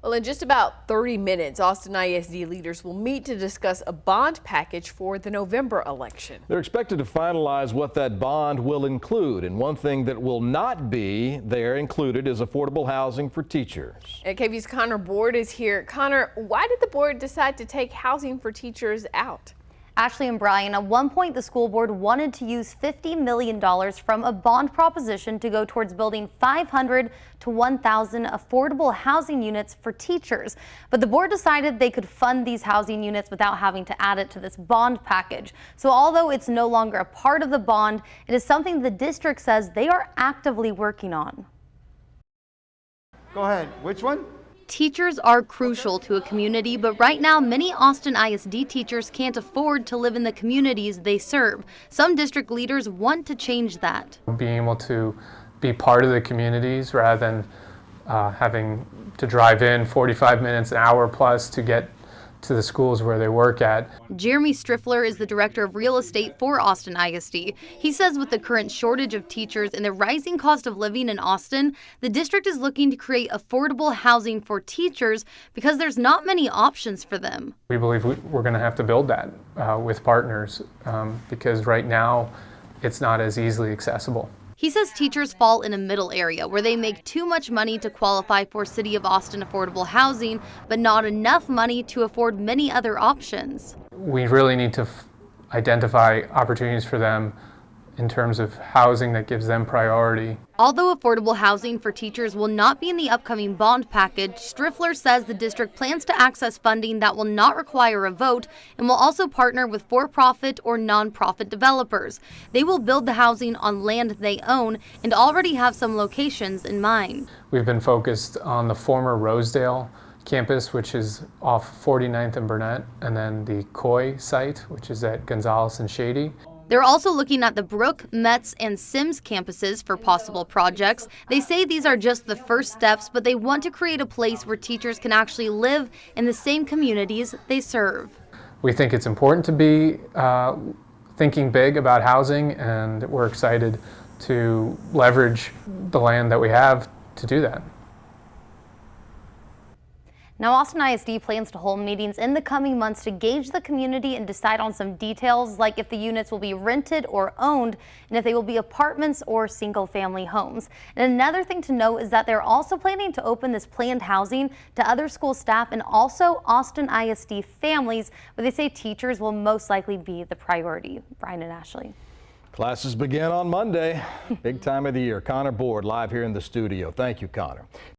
Well, in just about 30 minutes, Austin ISD leaders will meet to discuss a bond package for the November election. They're expected to finalize what that bond will include, and one thing that will not be there included is affordable housing for teachers. KVUE's Connor Board is here. Connor, why did the board decide to take housing for teachers out? Ashley and Brian, at one point the school board wanted to use $50 million from a bond proposition to go towards building 500 to 1,000 affordable housing units for teachers. But the board decided they could fund these housing units without having to add it to this bond package. So although it's no longer a part of the bond, it is something the district says they are actively working on. Go ahead. Which one? Teachers are crucial to a community, but right now many Austin ISD teachers can't afford to live in the communities they serve. Some district leaders want to change that. Being able to be part of the communities rather than having to drive in 45 minutes, an hour plus to get to the schools where they work at. Jeremy Striffler is the director of real estate for Austin ISD. He says with the current shortage of teachers and the rising cost of living in Austin, the district is looking to create affordable housing for teachers because there's not many options for them. We believe we're going to have to build that with partners because right now it's not as easily accessible. He says teachers fall in a middle area where they make too much money to qualify for City of Austin affordable housing, but not enough money to afford many other options. We really need to identify opportunities for them in terms of housing that gives them priority. Although affordable housing for teachers will not be in the upcoming bond package, Striffler says the district plans to access funding that will not require a vote and will also partner with for-profit or non-profit developers. They will build the housing on land they own and already have some locations in mind. We've been focused on the former Rosedale campus, which is off 49th and Burnett, and then the Coy site, which is at Gonzales and Shady. They're also looking at the Brook, Metz, and Sims campuses for possible projects. They say these are just the first steps, but they want to create a place where teachers can actually live in the same communities they serve. We think it's important to be thinking big about housing, and we're excited to leverage the land that we have to do that. Now, Austin ISD plans to hold meetings in the coming months to gauge the community and decide on some details like if the units will be rented or owned and if they will be apartments or single-family homes. And another thing to note is that they're also planning to open this planned housing to other school staff and also Austin ISD families, but they say teachers will most likely be the priority. Brian and Ashley. Classes begin on Monday. Big time of the year. Connor Board live here in the studio. Thank you, Connor.